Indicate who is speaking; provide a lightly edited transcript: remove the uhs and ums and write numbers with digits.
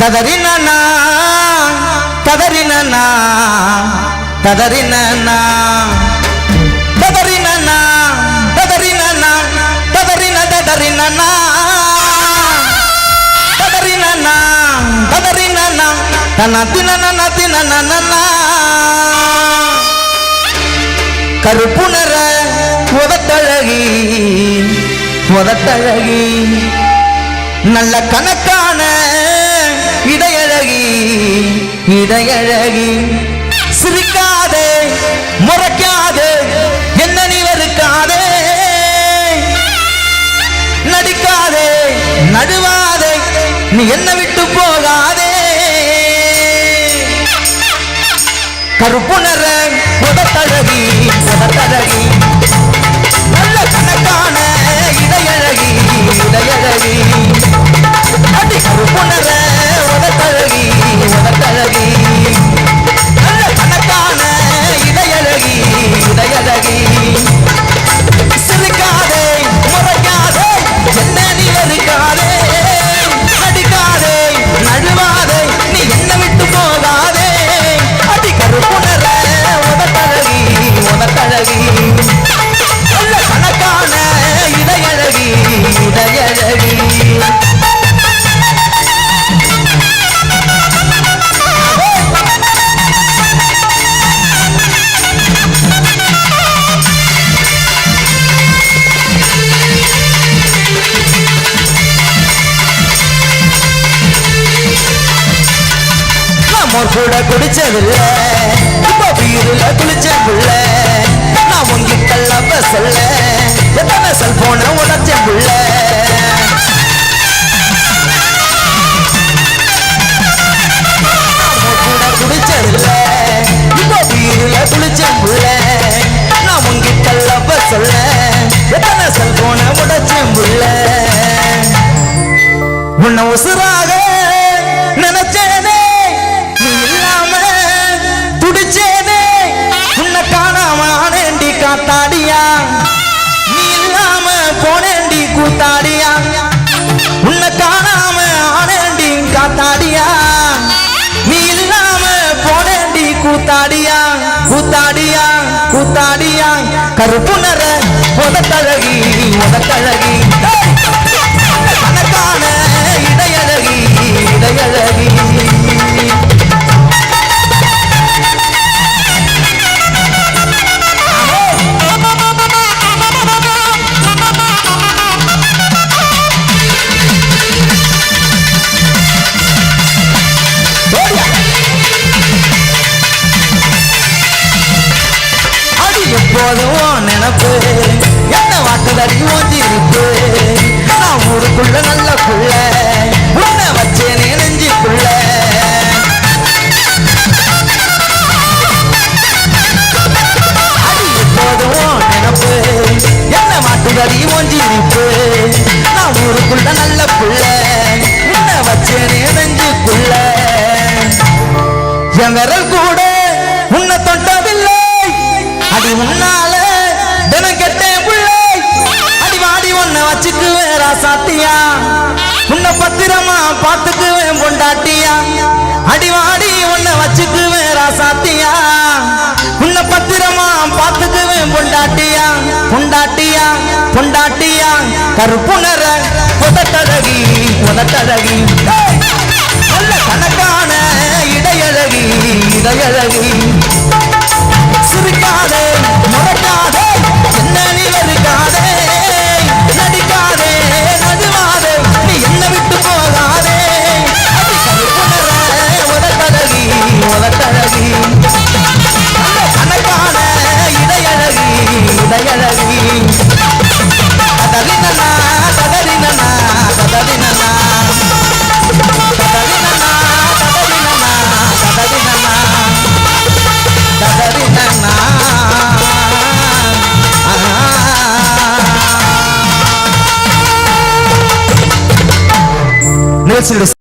Speaker 1: ததறினா ததறினா ததறினா ததறினா ததறினா ததறின ததறினா ததறினா ததறினா தனதினா தினனா கருப்புணர உதட்டழகி உதட்டழகி நல்ல கணக்கான இடையழகி இடையழகி சிரிக்காதே முறைக்காதே என்ன நீ வெறுக்காதே நடிக்காதே நடுவாதே நீ என்ன விட்டு போகாதே கருப்புணர உதட்டழகி உதட்டழகி நல்ல கணக்கான இடையழகி இடையழகி அடி கருப்புணர உதட்டழகி உதட்டழகி நல்ல கணக்கான இடையழகி இடையழகி சிரிக்காதே முறைக்காதே என்ன நீ வெறுக்காதே நடிக்காதே நழுவாதே நீ என்ன விட்டு போகாதே அடி கருப்புணர உதட்டழகி உதட்டழகி நல்ல கணக்கான இடையழகி இடையழகி கூட குடிச்சதில்ல இப்ப பீருல குளிச்சேன் நான் உங்கிட்ட லவ் சொல்ல எத்தனை செல்போன உடைச்சேன் புள்ள கூட குடிச்சதில்ல இப்ப பீருல குளிச்சேன் புள்ள நான் உங்கிட்ட லவ் சொல்ல எத்தனை செல்போன உடைச்சேன் புள்ள உன்னை உசுராக நினைச்சேனே காத்தாடியா நீ இல்லாம போனேண்டி கூத்தாடியா உன்னை காணாம ஆனேண்டி காத்தாடியா நீ இல்லாம போனேண்டி கூத்தாடியா கூத்தாடியா கூத்தாடியா கருப்புணர உதட்டழகி உதட்டழகி கணக்கான இடையழகி இடையழகி எப்போதும் நினப்பு என்ன வாக்குதடி ஓஞ்சிருக்கு நான் ஊருக்குள்ள நல்ல புள்ள உன்னை வச்சேனே நெஞ்சுக்குள்ள அடி எப்போதும் நினப்பு என்ன வாக்குதடி ஓஞ்சிருக்கு நான் ஊருக்குள்ள நல்ல புள்ள உன்னை வச்சேனே நெஞ்சுக்குள்ள என் விரல் கூட உன்னை தொட்டதில்லை அடி முன்னால தினம் கெட்டேன் பிள்ளை அடிவாடி ஒன்ன வச்சுக்குவேன் ராசாத்தியா உன்னை பத்திரமா பார்த்துக்குவேன் பொண்டாட்டியா அடிவாடி ஒன்ன வச்சுக்குவேன் ராசாத்தியா உன்னை பத்திரமா பார்த்துக்குவேன் பொண்டாட்டியா பொண்டாட்டியா பொண்டாட்டியா கருப்புணர உதட்டழகி உதட்டழகி நல்ல கணக்கான இடையழகி இடையழகி சிரிக்காதே முறைக்காதே என்ன நீ வெறுக்காதே நடிக்காதே நடுவாதே நீ என்ன விட்டு போகாதே அடி கருப்புணர உதட்டழகி உதட்டழகி நல்ல கணக்கான இடையழகி இடையழகி ததறினா ததறினா ததறினா Let's